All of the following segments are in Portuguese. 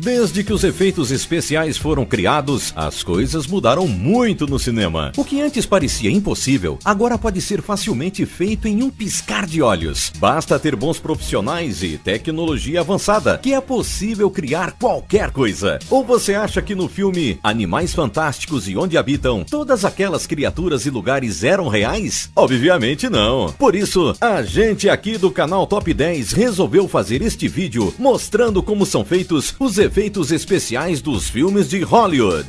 Desde que os efeitos especiais foram criados, as coisas mudaram muito no cinema. O que antes parecia impossível, agora pode ser facilmente feito em um piscar de olhos. Basta ter bons profissionais e tecnologia avançada, que é possível criar qualquer coisa. Ou você acha que no filme Animais Fantásticos e Onde Habitam, todas aquelas criaturas e lugares eram reais? Obviamente não. Por isso, a gente aqui do canal Top 10 resolveu fazer este vídeo mostrando como são feitos os efeitos especiais dos filmes de Hollywood.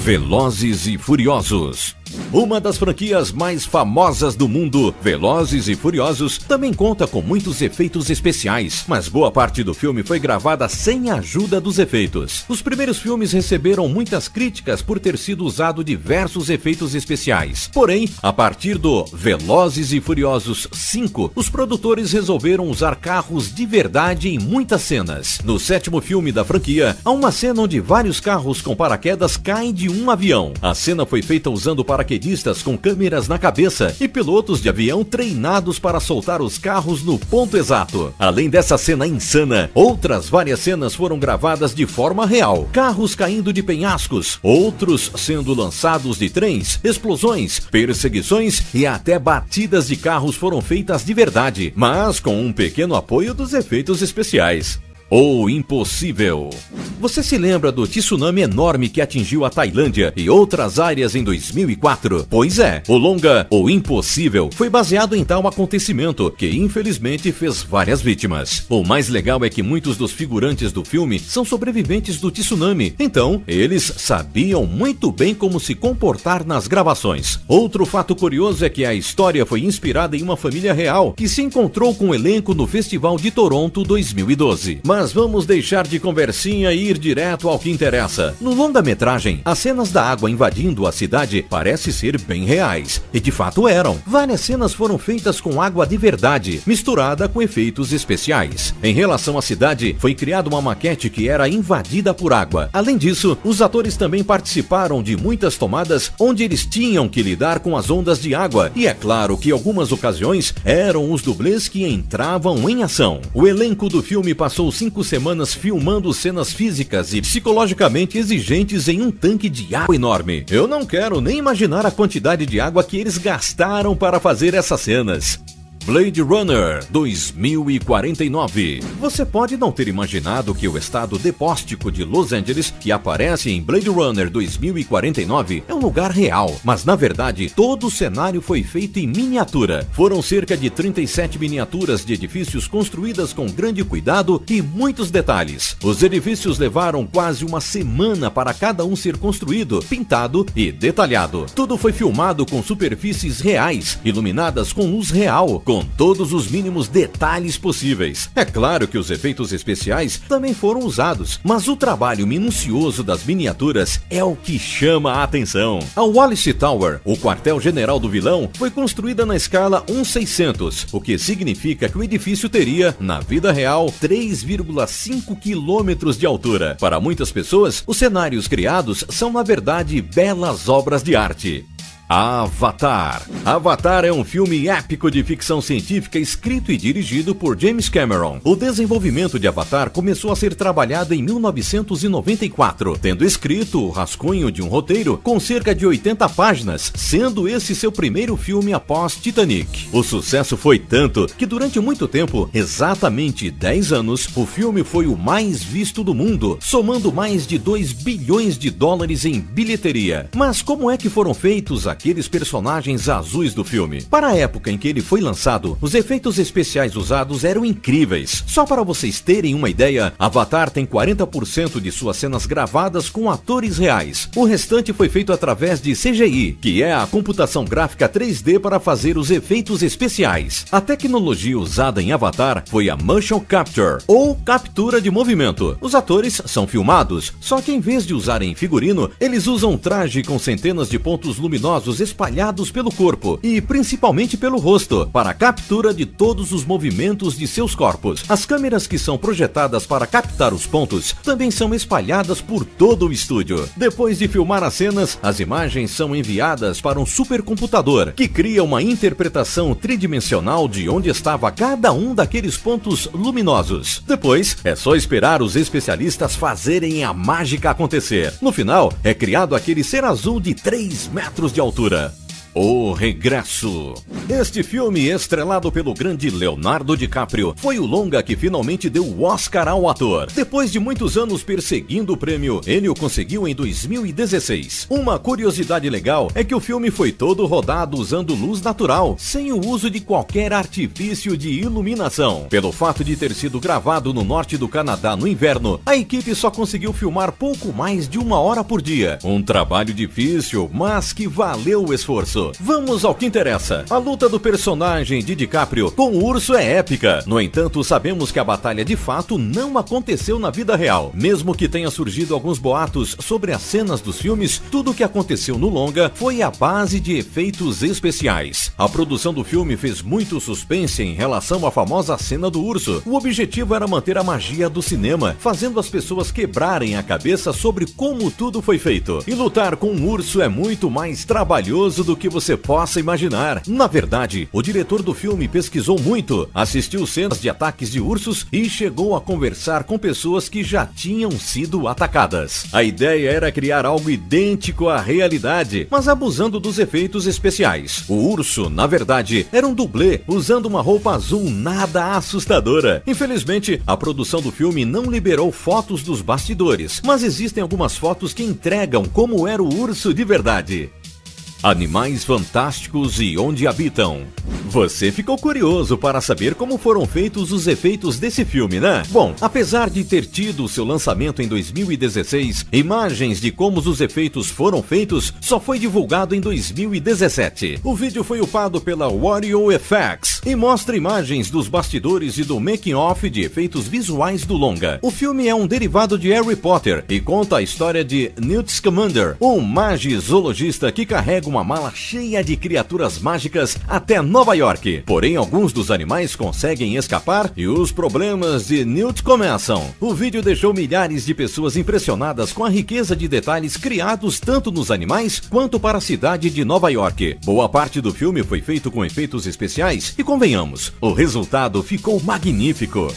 Velozes e Furiosos. Uma das franquias mais famosas do mundo, Velozes e Furiosos, também conta com muitos efeitos especiais, mas boa parte do filme foi gravada sem a ajuda dos efeitos. Os primeiros filmes receberam muitas críticas por ter sido usado diversos efeitos especiais. Porém, a partir do Velozes e Furiosos 5, os produtores resolveram usar carros de verdade em muitas cenas. No sétimo filme da franquia, há uma cena onde vários carros com paraquedas caem de um avião. A cena foi feita usando paraquedistas com câmeras na cabeça e pilotos de avião treinados para soltar os carros no ponto exato. Além dessa cena insana, outras várias cenas foram gravadas de forma real. Carros caindo de penhascos, outros sendo lançados de trens, explosões, perseguições e até batidas de carros foram feitas de verdade, mas com um pequeno apoio dos efeitos especiais. O Impossível. Você se lembra do tsunami enorme que atingiu a Tailândia e outras áreas em 2004? Pois é, o longa O Impossível foi baseado em tal acontecimento, que infelizmente fez várias vítimas. O mais legal é que muitos dos figurantes do filme são sobreviventes do tsunami, então eles sabiam muito bem como se comportar nas gravações. Outro fato curioso é que a história foi inspirada em uma família real que se encontrou com o elenco no Festival de Toronto 2012. Mas vamos deixar de conversinha e ir direto ao que interessa. No longa-metragem, as cenas da água invadindo a cidade parecem ser bem reais. E de fato eram. Várias cenas foram feitas com água de verdade, misturada com efeitos especiais. Em relação à cidade, foi criada uma maquete que era invadida por água. Além disso, os atores também participaram de muitas tomadas onde eles tinham que lidar com as ondas de água. E é claro que algumas ocasiões eram os dublês que entravam em ação. O elenco do filme passou 5 semanas filmando cenas físicas e psicologicamente exigentes em um tanque de água enorme. Eu não quero nem imaginar a quantidade de água que eles gastaram para fazer essas cenas. Blade Runner 2049. Você pode não ter imaginado que o estado depóstico de Los Angeles, que aparece em Blade Runner 2049, é um lugar real, mas na verdade todo o cenário foi feito em miniatura. Foram cerca de 37 miniaturas de edifícios construídas com grande cuidado e muitos detalhes. Os edifícios levaram quase uma semana para cada um ser construído, pintado e detalhado. Tudo foi filmado com superfícies reais, iluminadas com luz real, com todos os mínimos detalhes possíveis. É claro que os efeitos especiais também foram usados, mas o trabalho minucioso das miniaturas é o que chama a atenção. A Wallace Tower, o quartel-general do vilão, foi construída na escala 1/600, o que significa que o edifício teria, na vida real, 3,5 quilômetros de altura. Para muitas pessoas, os cenários criados são, na verdade, belas obras de arte. Avatar. Avatar é um filme épico de ficção científica escrito e dirigido por James Cameron. O desenvolvimento de Avatar começou a ser trabalhado em 1994, tendo escrito o rascunho de um roteiro com cerca de 80 páginas, sendo esse seu primeiro filme após Titanic. O sucesso foi tanto que durante muito tempo, exatamente 10 anos, o filme foi o mais visto do mundo, somando mais de 2 bilhões de dólares em bilheteria. Mas como é que foram feitos aqueles personagens azuis do filme? Para a época em que ele foi lançado, os efeitos especiais usados eram incríveis. Só para vocês terem uma ideia, Avatar tem 40% de suas cenas gravadas com atores reais. O restante foi feito através de CGI, que é a computação gráfica 3D para fazer os efeitos especiais. A tecnologia usada em Avatar foi a Motion Capture, ou captura de movimento. Os atores são filmados, só que em vez de usarem figurino, eles usam um traje com centenas de pontos luminosos luminosos espalhados pelo corpo e principalmente pelo rosto, para a captura de todos os movimentos de seus corpos. As câmeras que são projetadas para captar os pontos também são espalhadas por todo o estúdio. Depois de filmar as cenas, as imagens são enviadas para um supercomputador, que cria uma interpretação tridimensional de onde estava cada um daqueles pontos luminosos. Depois, é só esperar os especialistas fazerem a mágica acontecer. No final, é criado aquele ser azul de 3 metros de altura. O Regresso. Este filme, estrelado pelo grande Leonardo DiCaprio, foi o longa que finalmente deu o Oscar ao ator. Depois de muitos anos perseguindo o prêmio, ele o conseguiu em 2016. Uma curiosidade legal é que o filme foi todo rodado usando luz natural, sem o uso de qualquer artifício de iluminação. Pelo fato de ter sido gravado no norte do Canadá no inverno, a equipe só conseguiu filmar pouco mais de 1 hora por dia. Um trabalho difícil, mas que valeu o esforço. Vamos ao que interessa. A luta do personagem de DiCaprio com o urso é épica. No entanto, sabemos que a batalha de fato não aconteceu na vida real. Mesmo que tenha surgido alguns boatos sobre as cenas dos filmes, tudo o que aconteceu no longa foi a base de efeitos especiais. A produção do filme fez muito suspense em relação à famosa cena do urso. O objetivo era manter a magia do cinema, fazendo as pessoas quebrarem a cabeça sobre como tudo foi feito. E lutar com um urso é muito mais trabalhoso do que você possa imaginar. Na verdade, o diretor do filme pesquisou muito, assistiu cenas de ataques de ursos e chegou a conversar com pessoas que já tinham sido atacadas. A ideia era criar algo idêntico à realidade, mas abusando dos efeitos especiais. O urso, na verdade, era um dublê, usando uma roupa azul nada assustadora. Infelizmente, a produção do filme não liberou fotos dos bastidores, mas existem algumas fotos que entregam como era o urso de verdade. Animais fantásticos e onde habitam. Você ficou curioso para saber como foram feitos os efeitos desse filme, né? Bom, apesar de ter tido seu lançamento em 2016, imagens de como os efeitos foram feitos só foi divulgado em 2017. O vídeo foi upado pela Wario Effects e mostra imagens dos bastidores e do making-off de efeitos visuais do longa. O filme é um derivado de Harry Potter e conta a história de Newt Scamander, um magizoologista que carrega uma mala cheia de criaturas mágicas até Nova York. Porém, alguns dos animais conseguem escapar e os problemas de Newt começam. O vídeo deixou milhares de pessoas impressionadas com a riqueza de detalhes criados tanto nos animais quanto para a cidade de Nova York. Boa parte do filme foi feito com efeitos especiais e, convenhamos, o resultado ficou magnífico.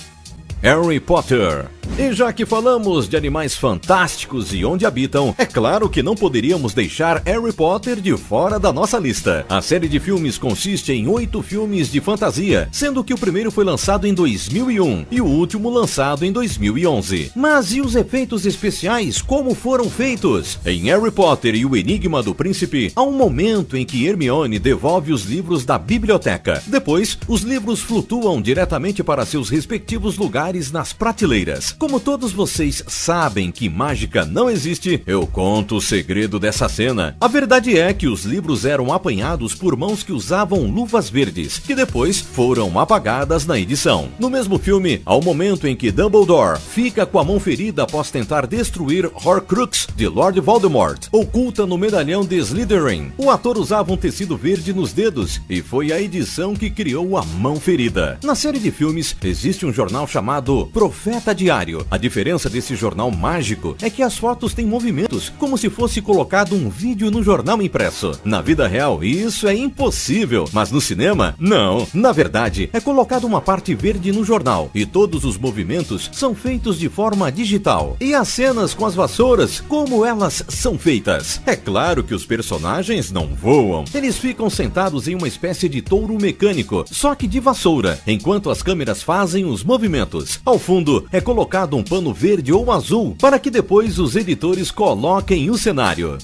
Harry Potter. E já que falamos de animais fantásticos e onde habitam, é claro que não poderíamos deixar Harry Potter de fora da nossa lista. A série de filmes consiste em 8 filmes de fantasia, sendo que o primeiro foi lançado em 2001 e o último lançado em 2011. Mas e os efeitos especiais, como foram feitos? Em Harry Potter e o Enigma do Príncipe, há um momento em que Hermione devolve os livros da biblioteca. Depois, os livros flutuam diretamente para seus respectivos lugares nas prateleiras. Como todos vocês sabem que mágica não existe, eu conto o segredo dessa cena. A verdade é que os livros eram apanhados por mãos que usavam luvas verdes, que depois foram apagadas na edição. No mesmo filme, há o momento em que Dumbledore fica com a mão ferida após tentar destruir Horcrux de Lord Voldemort, oculta no medalhão de Slytherin. O ator usava um tecido verde nos dedos e foi a edição que criou a mão ferida. Na série de filmes, existe um jornal chamado Profeta Diário. A diferença desse jornal mágico é que as fotos têm movimentos, como se fosse colocado um vídeo no jornal impresso. Na vida real, isso é impossível, mas no cinema, não. Na verdade, é colocado uma parte verde no jornal e todos os movimentos são feitos de forma digital. E as cenas com as vassouras, como elas são feitas? É claro que os personagens não voam. Eles ficam sentados em uma espécie de touro mecânico, só que de vassoura, enquanto as câmeras fazem os movimentos. Ao fundo, é colocado um pano verde ou azul, para que depois os editores coloquem o cenário.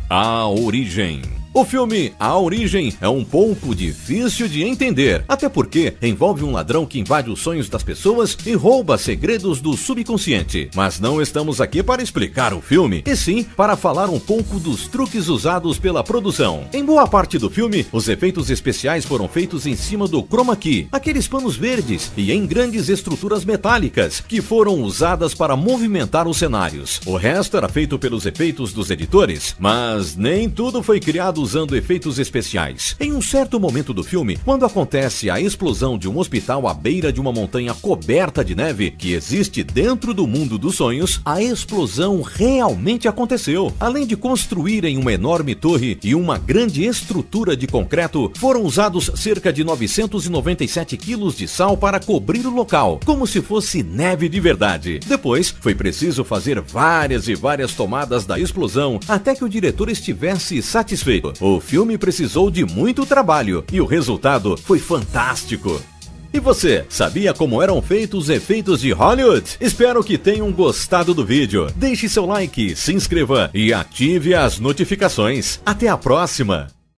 A Origem. O filme A Origem é um pouco difícil de entender, até porque envolve um ladrão que invade os sonhos das pessoas e rouba segredos do subconsciente. Mas não estamos aqui para explicar o filme, e sim para falar um pouco dos truques usados pela produção. Em boa parte do filme, os efeitos especiais foram feitos em cima do chroma key, aqueles panos verdes, e em grandes estruturas metálicas, que foram usadas para movimentar os cenários. O resto era feito pelos efeitos dos editores, mas nem tudo foi criado gravado usando efeitos especiais. Em um certo momento do filme, quando acontece a explosão de um hospital à beira de uma montanha coberta de neve, que existe dentro do mundo dos sonhos, a explosão realmente aconteceu. Além de construírem uma enorme torre e uma grande estrutura de concreto, foram usados cerca de 997 quilos de sal para cobrir o local, como se fosse neve de verdade. Depois, foi preciso fazer várias e várias tomadas da explosão até que o diretor estivesse satisfeito. O filme precisou de muito trabalho e o resultado foi fantástico. E você, sabia como eram feitos os efeitos de Hollywood? Espero que tenham gostado do vídeo. Deixe seu like, se inscreva e ative as notificações. Até a próxima!